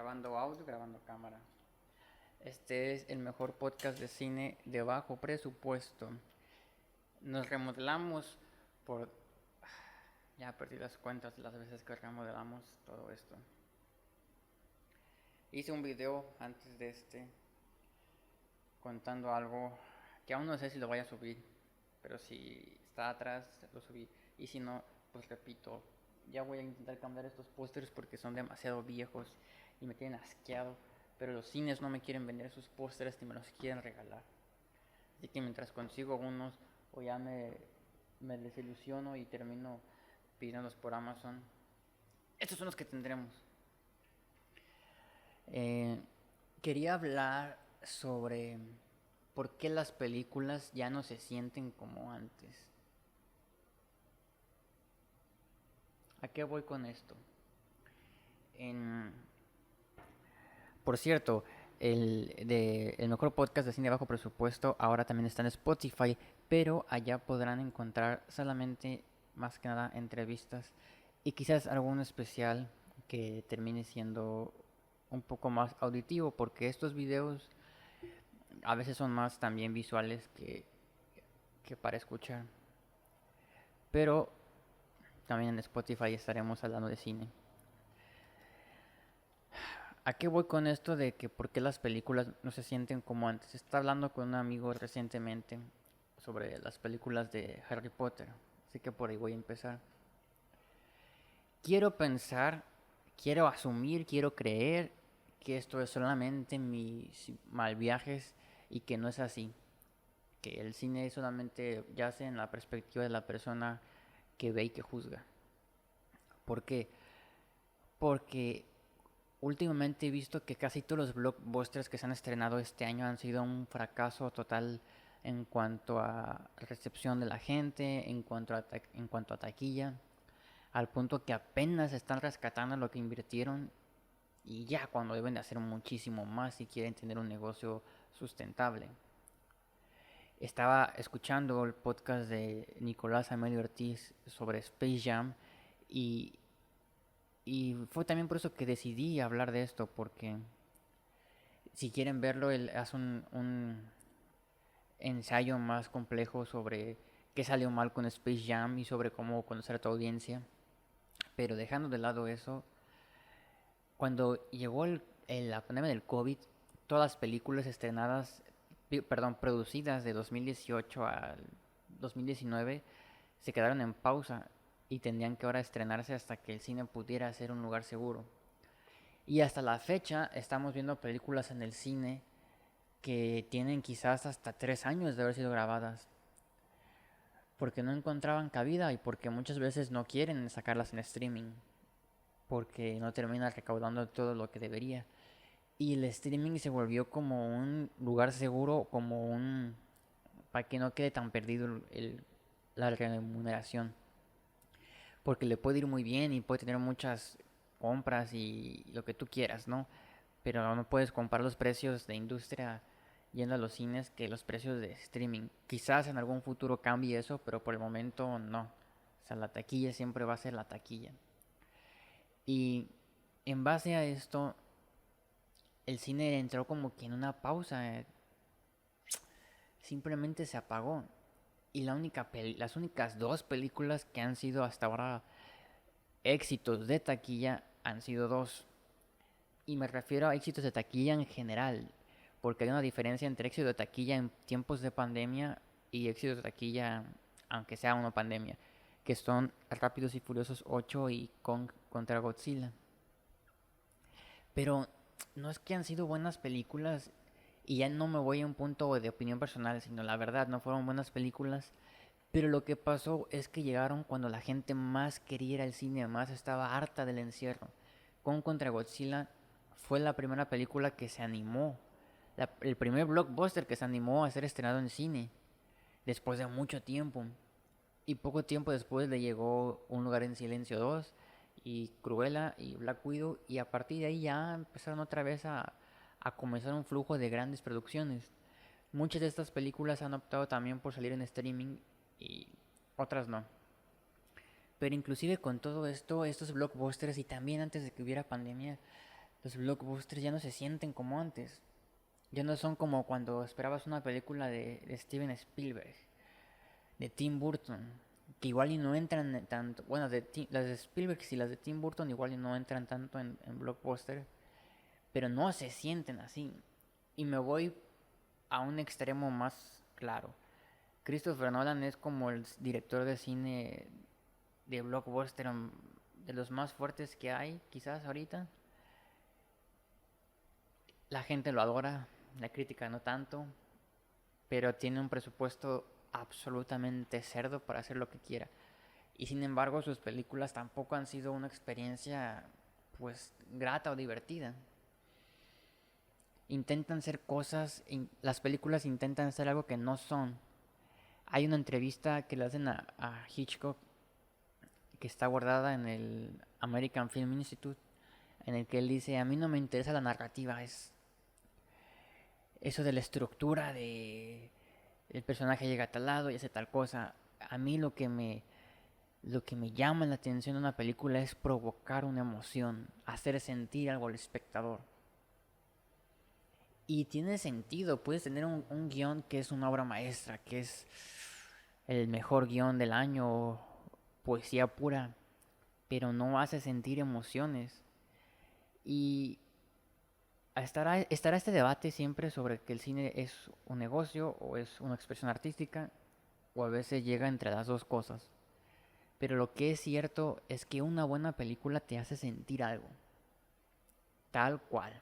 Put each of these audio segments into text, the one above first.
Grabando audio, grabando cámara. Este es el mejor podcast de cine de bajo presupuesto. Nos remodelamos por... Ya perdí las cuentas de las veces que remodelamos todo esto. Hice un video antes de este contando algo que aún no sé si lo voy a subir, pero si está atrás lo subí, y si no, pues repito, ya voy a intentar cambiar estos pósters porque son demasiado viejos y me tienen asqueado, pero los cines no me quieren vender esos pósters ni me los quieren regalar. Así que mientras consigo unos o ya me desilusiono y termino pidiéndolos por Amazon, estos son los que tendremos. Eh, Quería hablar sobre por qué las películas ya no se sienten como antes. ¿A qué voy con esto? En... Por cierto, el mejor podcast de cine bajo presupuesto ahora también está en Spotify, pero allá podrán encontrar solamente, más que nada, entrevistas y quizás algún especial que termine siendo un poco más auditivo, porque estos videos a veces son más también visuales que para escuchar. Pero también en Spotify estaremos hablando de cine. ¿A qué voy con esto de que por qué las películas no se sienten como antes? Estaba hablando con un amigo recientemente sobre las películas de Harry Potter, así que por ahí voy a empezar. Quiero pensar, quiero asumir, quiero creer que esto es solamente mis mal viajes y que no es así. Que el cine solamente yace en la perspectiva de la persona que ve y que juzga. ¿Por qué? Porque últimamente he visto que casi todos los blockbusters que se han estrenado este año han sido un fracaso total en cuanto a recepción de la gente, en cuanto a taquilla, al punto que apenas están rescatando lo que invirtieron y ya cuando deben de hacer muchísimo más si quieren tener un negocio sustentable. Estaba escuchando el podcast de Nicolás Amelio Ortiz sobre Space Jam y, y fue también por eso que decidí hablar de esto, porque si quieren verlo, él hace un ensayo más complejo sobre qué salió mal con Space Jam y sobre cómo conocer a tu audiencia. Pero dejando de lado eso, cuando llegó la pandemia del COVID, todas las películas estrenadas, perdón, producidas de 2018 al 2019 se quedaron en pausa y tendrían que ahora estrenarse hasta que el cine pudiera ser un lugar seguro. Y hasta la fecha estamos viendo películas en el cine que tienen quizás hasta 3 años de haber sido grabadas, porque no encontraban cabida y porque muchas veces no quieren sacarlas en streaming, porque no termina recaudando todo lo que debería. Y el streaming se volvió como un lugar seguro, como un... para que no quede tan perdido la remuneración. Porque le puede ir muy bien y puede tener muchas compras y lo que tú quieras, ¿no? Pero no puedes comparar los precios de industria yendo a los cines que los precios de streaming. Quizás en algún futuro cambie eso, pero por el momento no. O sea, la taquilla siempre va a ser la taquilla. Y en base a esto, el cine entró como que en una pausa. Simplemente se apagó. Y las únicas dos películas que han sido hasta ahora éxitos de taquilla han sido dos. Y me refiero a éxitos de taquilla en general, porque hay una diferencia entre éxito de taquilla en tiempos de pandemia y éxito de taquilla aunque sea una pandemia, que son Rápidos y Furiosos 8 y Kong contra Godzilla. Pero no es que han sido buenas películas y ya no me voy a un punto de opinión personal, sino la verdad, no fueron buenas películas. Pero lo que pasó es que llegaron cuando la gente más quería ir al cine, más estaba harta del encierro. Kong contra Godzilla fue la primera película que se animó, el primer blockbuster que se animó a ser estrenado en cine, después de mucho tiempo. Y poco tiempo después le llegó Un lugar en silencio 2 y Cruella y Black Widow, y a partir de ahí ya empezaron otra vez a comenzar un flujo de grandes producciones. Muchas de estas películas han optado también por salir en streaming y otras no. Pero inclusive con todo esto, estos blockbusters y también antes de que hubiera pandemia, Los blockbusters ya no se sienten como antes. Ya no son como cuando esperabas una película de Steven Spielberg, de Tim Burton, que igual y no entran tanto. Bueno, las de Spielberg y las de Tim Burton igual y no entran tanto en blockbuster, pero no se sienten así. Y me voy a un extremo más claro. Christopher Nolan es como el director de cine de blockbuster de los más fuertes que hay, quizás ahorita. La gente lo adora, la crítica no tanto, pero tiene un presupuesto absolutamente cerdo para hacer lo que quiera. Y sin embargo, sus películas tampoco han sido una experiencia pues grata o divertida. Intentan ser cosas, las películas intentan ser algo que no son. Hay una entrevista que le hacen a Hitchcock que está guardada en el American Film Institute, en el que él dice, a mí no me interesa la narrativa, es eso de la estructura de el personaje llega a tal lado y hace tal cosa. A mí lo que me llama la atención de una película es provocar una emoción, hacer sentir algo al espectador. Y tiene sentido, puedes tener un guión que es una obra maestra, que es el mejor guión del año, poesía pura, pero no hace sentir emociones. Y estará este debate siempre sobre que el cine es un negocio o es una expresión artística, o a veces llega entre las dos cosas. Pero lo que es cierto es que una buena película te hace sentir algo, tal cual.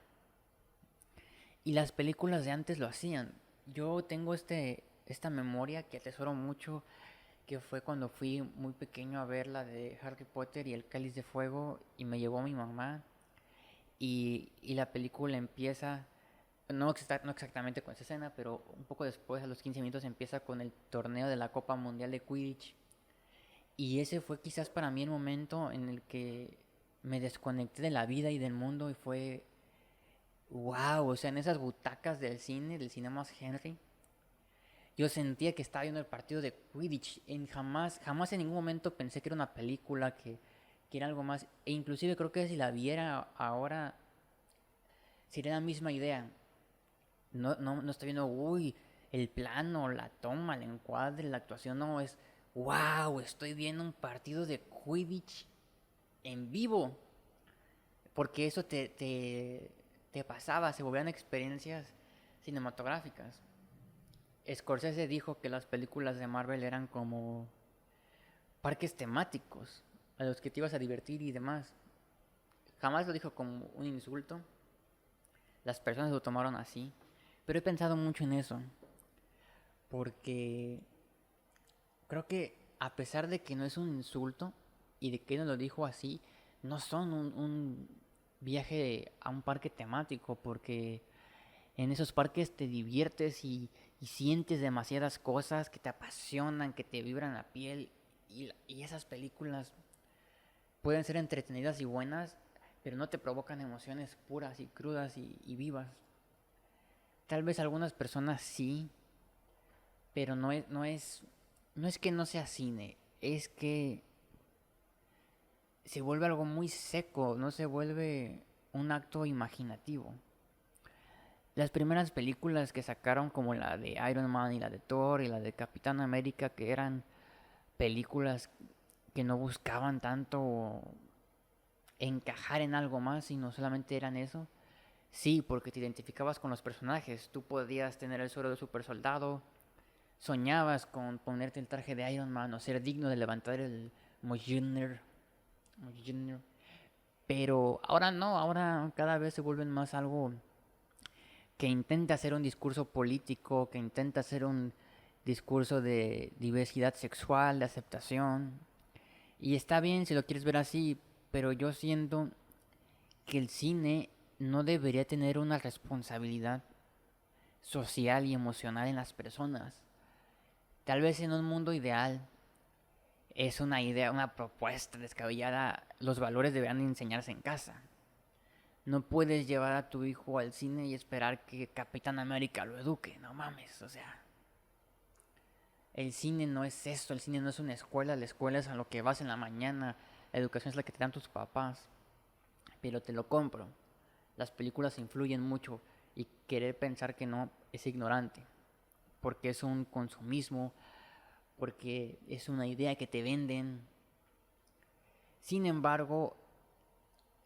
Y las películas de antes lo hacían. Yo tengo esta memoria que atesoro mucho, que fue cuando fui muy pequeño a ver la de Harry Potter y el Cáliz de Fuego y me llevó mi mamá y la película empieza, no exactamente con esa escena, pero un poco después, a los 15 minutos, empieza con el torneo de la Copa Mundial de Quidditch. Y ese fue quizás para mí el momento en el que me desconecté de la vida y del mundo y fue wow, o sea, en esas butacas del cine, del Cinemas Henry, yo sentía que estaba viendo el partido de Quidditch. Jamás en ningún momento pensé que era una película, que era algo más. E inclusive creo que si la viera ahora, sería la misma idea. No estoy viendo, uy, el plano, la toma, el encuadre, la actuación. No, es, wow, estoy viendo un partido de Quidditch en vivo. Porque eso te pasaba, se volvían experiencias cinematográficas. Scorsese dijo que las películas de Marvel eran como parques temáticos a los que te ibas a divertir y demás. Jamás lo dijo como un insulto. Las personas lo tomaron así. Pero he pensado mucho en eso. Porque creo que a pesar de que no es un insulto y de que no lo dijo así, no son un viaje a un parque temático. Porque en esos parques te diviertes y sientes demasiadas cosas que te apasionan, que te vibran la piel. Y esas películas pueden ser entretenidas y buenas, pero no te provocan emociones puras y crudas y vivas. Tal vez algunas personas sí, pero no es que no sea cine, es que se vuelve algo muy seco, no se vuelve un acto imaginativo. Las primeras películas que sacaron, como la de Iron Man y la de Thor y la de Capitán América, que eran películas que no buscaban tanto encajar en algo más, sino solamente eran eso. Sí, porque te identificabas con los personajes. Tú podías tener el suero de super soldado, soñabas con ponerte el traje de Iron Man o ser digno de levantar el Mjolnir. Pero ahora no, ahora cada vez se vuelven más algo que intenta hacer un discurso político, que intenta hacer un discurso de diversidad sexual, de aceptación. Y está bien si lo quieres ver así, pero yo siento que el cine no debería tener una responsabilidad social y emocional en las personas. Tal vez en un mundo ideal es una idea, una propuesta descabellada, los valores deberían enseñarse en casa. No puedes llevar a tu hijo al cine y esperar que Capitán América lo eduque, no mames, o sea. El cine no es eso, el cine no es una escuela, la escuela es a lo que vas en la mañana, la educación es la que te dan tus papás, pero te lo compro. las películas influyen mucho y querer pensar que no es ignorante, porque es un consumismo, porque es una idea que te venden. Sin embargo,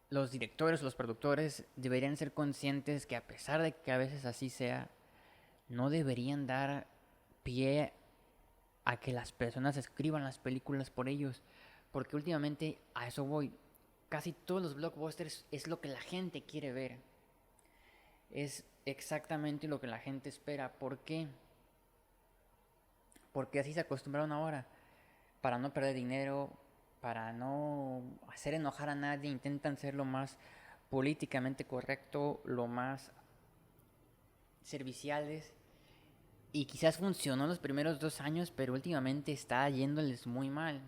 los directores, los productores deberían ser conscientes que a pesar de que a veces así sea, no deberían dar pie a que las personas escriban las películas por ellos, porque últimamente a eso voy. Casi todos los blockbusters es lo que la gente quiere ver. Es exactamente lo que la gente espera. ¿Por qué? Porque así se acostumbraron ahora. Para no perder dinero, para no hacer enojar a nadie, intentan ser lo más políticamente correcto, lo más serviciales. Y quizás funcionó los primeros 2 años, pero últimamente está yéndoles muy mal.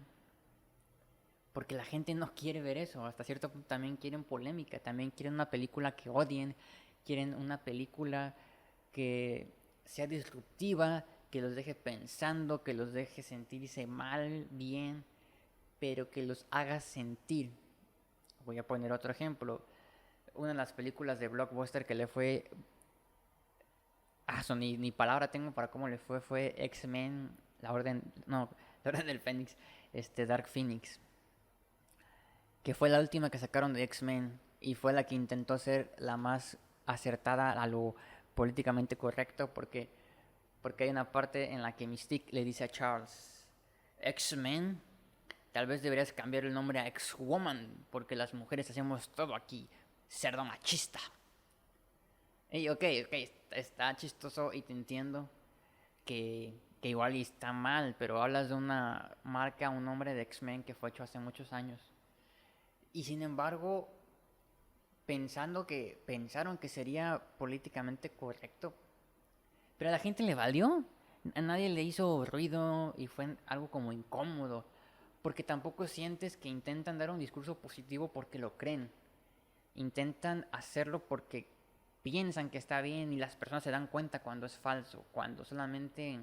Porque la gente no quiere ver eso. Hasta cierto punto también quieren polémica. También quieren una película que odien. Quieren una película que sea disruptiva, que los deje pensando, que los deje sentirse mal, bien, pero que los haga sentir. Voy a poner otro ejemplo. Una de las películas de blockbuster que le fue... ni palabra tengo para cómo le fue X-Men, la Orden... No, la Orden del Fénix, Dark Phoenix. Que fue la última que sacaron de X-Men y fue la que intentó ser la más acertada a lo políticamente correcto porque hay una parte en la que Mystique le dice a Charles, X-Men, tal vez deberías cambiar el nombre a X-Woman porque las mujeres hacemos todo aquí, cerdo machista. Y ok, está chistoso y te entiendo que igual y está mal, pero hablas de una marca, un nombre de X-Men que fue hecho hace muchos años. Y sin embargo, pensaron que sería políticamente correcto, pero a la gente le valió. A nadie le hizo ruido y fue algo como incómodo, porque tampoco sientes que intentan dar un discurso positivo porque lo creen. Intentan hacerlo porque piensan que está bien y las personas se dan cuenta cuando es falso, cuando solamente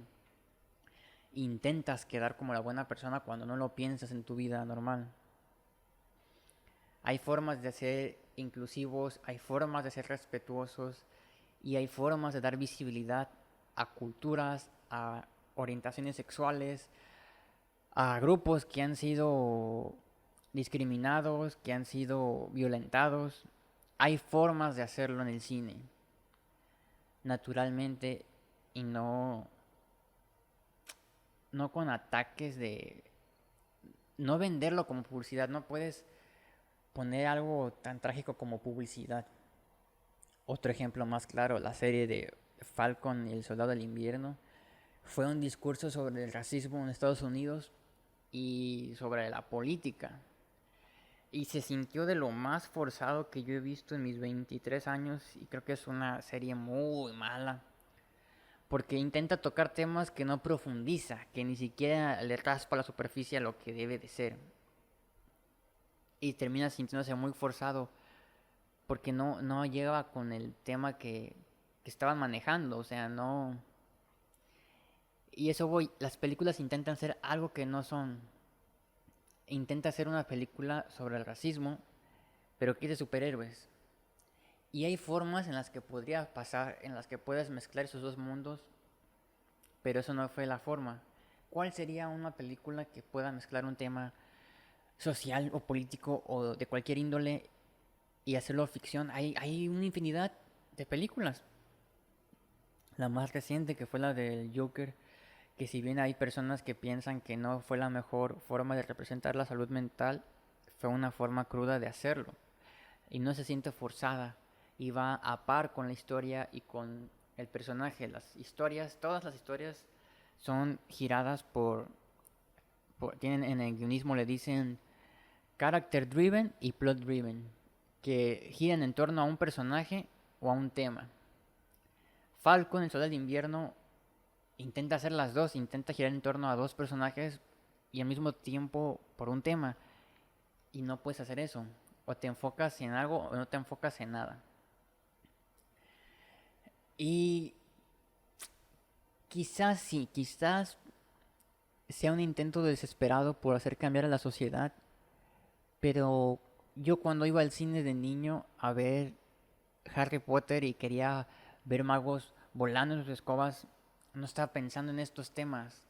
intentas quedar como la buena persona cuando no lo piensas en tu vida normal. Hay formas de ser inclusivos, hay formas de ser respetuosos y hay formas de dar visibilidad a culturas, a orientaciones sexuales, a grupos que han sido discriminados, que han sido violentados. Hay formas de hacerlo en el cine, naturalmente, y no con ataques de... No venderlo como publicidad, no puedes poner algo tan trágico como publicidad. Otro ejemplo más claro, la serie de Falcon y el Soldado del Invierno fue un discurso sobre el racismo en Estados Unidos y sobre la política. Y se sintió de lo más forzado que yo he visto en mis 23 años y creo que es una serie muy mala. Porque intenta tocar temas que no profundiza, que ni siquiera le raspa la superficie a lo que debe de ser. Y termina sintiéndose muy forzado porque no llegaba con el tema que estaban manejando, o sea, no... Y eso voy, las películas intentan ser algo que no son. Intenta hacer una película sobre el racismo, pero que es de superhéroes. Y hay formas en las que podría pasar, en las que puedes mezclar esos dos mundos, pero eso no fue la forma. ¿Cuál sería una película que pueda mezclar un tema social o político o de cualquier índole y hacerlo ficción? Hay una infinidad de películas. La más reciente que fue la del Joker, que si bien hay personas que piensan que no fue la mejor forma de representar la salud mental, fue una forma cruda de hacerlo. Y no se siente forzada y va a par con la historia y con el personaje. Las historias, todas las historias son giradas tienen en el guionismo le dicen character driven y plot driven, que giran en torno a un personaje o a un tema. Falcon, el Soldado del Invierno, intenta hacer las dos, intenta girar en torno a dos personajes y al mismo tiempo por un tema. Y no puedes hacer eso. O te enfocas en algo o no te enfocas en nada. Y quizás sí, quizás sea un intento desesperado por hacer cambiar a la sociedad. Pero yo cuando iba al cine de niño a ver Harry Potter y quería ver magos volando en sus escobas, no estaba pensando en estos temas.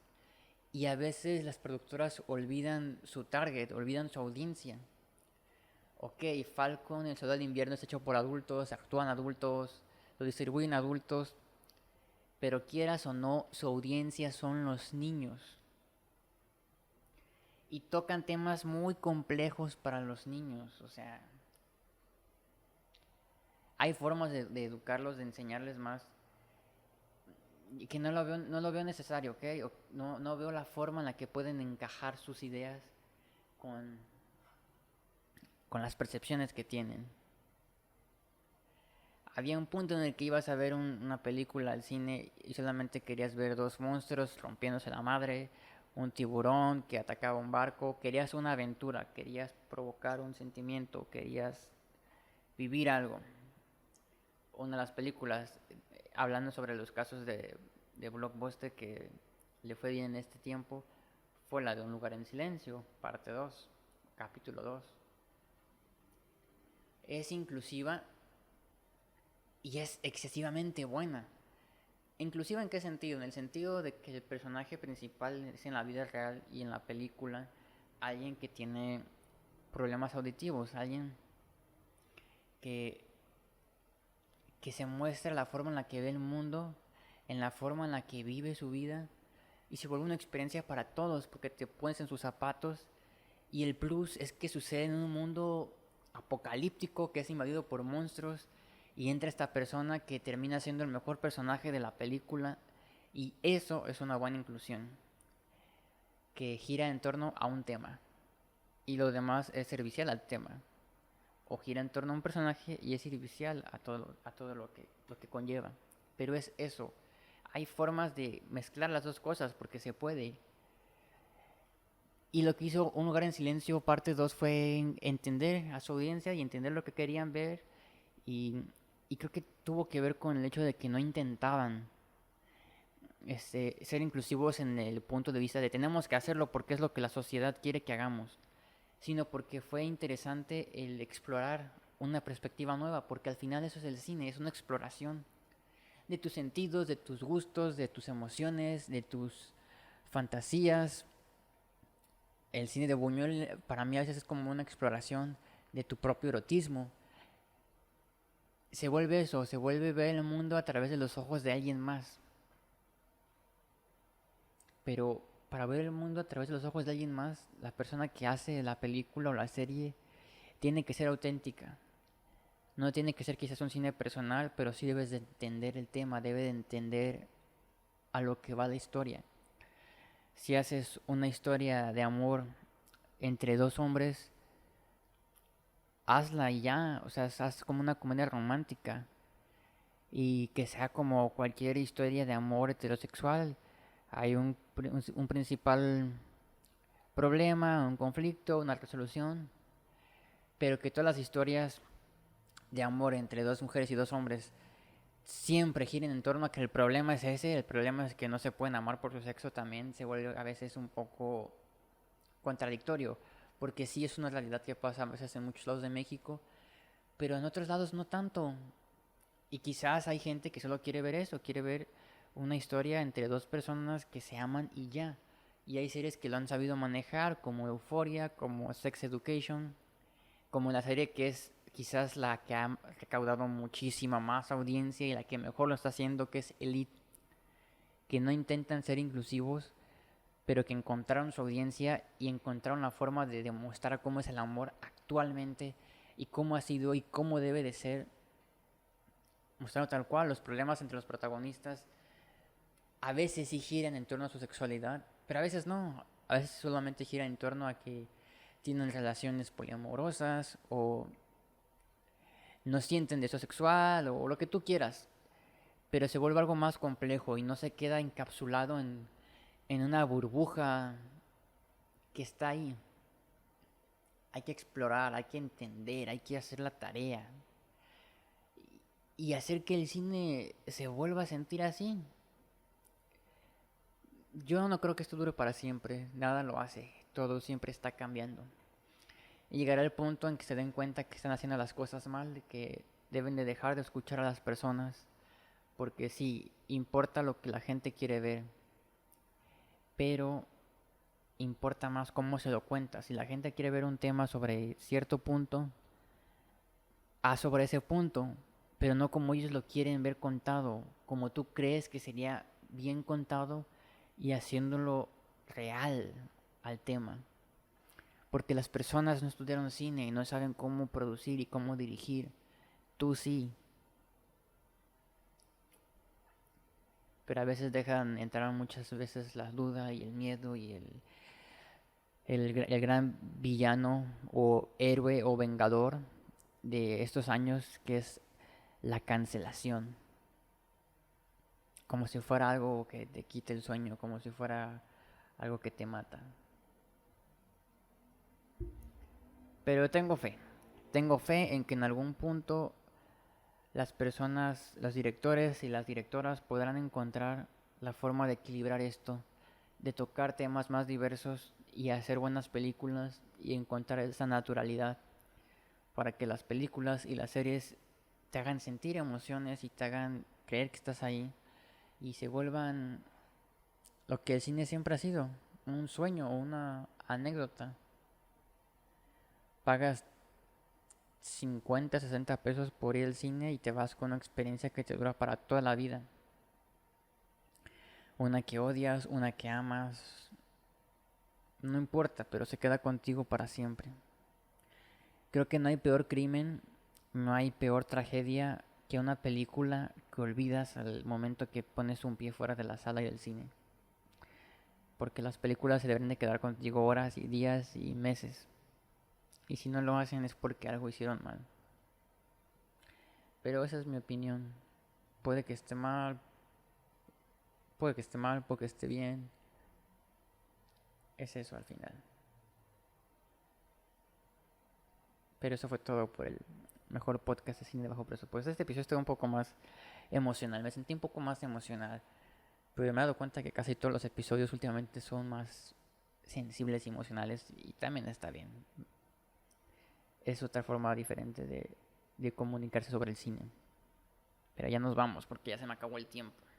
Y a veces las productoras olvidan su target, olvidan su audiencia. Ok, Falcon, el Soldado del Invierno es hecho por adultos, actúan adultos, lo distribuyen adultos, pero quieras o no, su audiencia son los niños. Y tocan temas muy complejos para los niños, o sea, hay formas de educarlos, de enseñarles más, y que no lo veo necesario, ¿ok? No veo la forma en la que pueden encajar sus ideas con, con las percepciones que tienen. Había un punto en el que ibas a ver una película al cine y solamente querías ver dos monstruos rompiéndose la madre, un tiburón que atacaba un barco, querías una aventura, querías provocar un sentimiento, querías vivir algo. Una de las películas, hablando sobre los casos de blockbuster que le fue bien en este tiempo, fue la de Un lugar en silencio, parte 2, capítulo 2. Es inclusiva y es excesivamente buena. ¿Inclusiva en qué sentido? En el sentido de que el personaje principal es en la vida real y en la película alguien que tiene problemas auditivos, alguien que, que se muestra la forma en la que ve el mundo, en la forma en la que vive su vida y se vuelve una experiencia para todos porque te pones en sus zapatos y el plus es que sucede en un mundo apocalíptico que es invadido por monstruos y entra esta persona que termina siendo el mejor personaje de la película y eso es una buena inclusión que gira en torno a un tema y lo demás es servicial al tema o gira en torno a un personaje y es servicial a todo lo que conlleva, pero es eso. Hay formas de mezclar las dos cosas porque se puede. Y lo que hizo Un lugar en silencio parte 2 fue entender a su audiencia y entender lo que querían ver. Y, y creo que tuvo que ver con el hecho de que no intentaban ser inclusivos en el punto de vista de tenemos que hacerlo porque es lo que la sociedad quiere que hagamos, sino porque fue interesante el explorar una perspectiva nueva, porque al final eso es el cine, es una exploración de tus sentidos, de tus gustos, de tus emociones, de tus fantasías. El cine de Buñuel para mí a veces es como una exploración de tu propio erotismo. Se vuelve eso, se vuelve ver el mundo a través de los ojos de alguien más. Pero para ver el mundo a través de los ojos de alguien más, la persona que hace la película o la serie tiene que ser auténtica. No tiene que ser quizás un cine personal, pero sí debes de entender el tema, debe de entender a lo que va la historia. Si haces una historia de amor entre dos hombres, hazla y ya, o sea, haz como una comedia romántica y que sea como cualquier historia de amor heterosexual. Hay un principal problema, un conflicto, una resolución, pero que todas las historias de amor entre dos mujeres y dos hombres siempre giren en torno a que el problema es ese, el problema es que no se pueden amar por su sexo, también se vuelve a veces un poco contradictorio, porque sí es una realidad que pasa a veces en muchos lados de México, pero en otros lados no tanto. Y quizás hay gente que solo quiere ver eso, quiere ver una historia entre dos personas que se aman y ya. Y hay series que lo han sabido manejar, como Euphoria, como Sex Education, como la serie que es quizás la que ha recaudado muchísima más audiencia y la que mejor lo está haciendo, que es Elite, que no intentan ser inclusivos, pero que encontraron su audiencia y encontraron la forma de demostrar cómo es el amor actualmente y cómo ha sido y cómo debe de ser, mostrando tal cual los problemas entre los protagonistas. A veces sí giran en torno a su sexualidad, pero a veces no. A veces solamente gira en torno a que tienen relaciones poliamorosas o no sienten deseo sexual o lo que tú quieras. Pero se vuelve algo más complejo y no se queda encapsulado en una burbuja que está ahí. Hay que explorar, hay que entender, hay que hacer la tarea. Y hacer que el cine se vuelva a sentir así. Yo no creo que esto dure para siempre, nada lo hace, todo siempre está cambiando. Y llegará el punto en que se den cuenta que están haciendo las cosas mal, de que deben de dejar de escuchar a las personas, porque sí, importa lo que la gente quiere ver, pero importa más cómo se lo cuenta. Si la gente quiere ver un tema sobre cierto punto, sobre ese punto, pero no como ellos lo quieren ver contado, como tú crees que sería bien contado y haciéndolo real al tema. Porque las personas no estudiaron cine y no saben cómo producir y cómo dirigir. Tú sí. Pero a veces dejan entrar muchas veces la duda y el miedo y el gran villano o héroe o vengador de estos años, que es la cancelación. Como si fuera algo que te quite el sueño, como si fuera algo que te mata. Pero tengo fe en que en algún punto las personas, los directores y las directoras podrán encontrar la forma de equilibrar esto, de tocar temas más diversos y hacer buenas películas y encontrar esa naturalidad para que las películas y las series te hagan sentir emociones y te hagan creer que estás ahí y se vuelvan lo que el cine siempre ha sido, un sueño o una anécdota. Pagas 50, 60 pesos por ir al cine y te vas con una experiencia que te dura para toda la vida. Una que odias, una que amas, no importa, pero se queda contigo para siempre. Creo que no hay peor crimen, no hay peor tragedia que una película que olvidas al momento que pones un pie fuera de la sala y del cine. Porque las películas se deben de quedar contigo horas y días y meses. Y si no lo hacen es porque algo hicieron mal. Pero esa es mi opinión. Puede que esté mal, puede que esté mal, puede que esté bien. Es eso al final. Pero eso fue todo por el mejor podcast de cine de bajo presupuesto. Este episodio estuvo un poco más emocional. Me sentí un poco más emocional. Pero me he dado cuenta que casi todos los episodios últimamente son más sensibles y emocionales. Y también está bien. Es otra forma diferente de comunicarse sobre el cine. Pero ya nos vamos porque ya se me acabó el tiempo.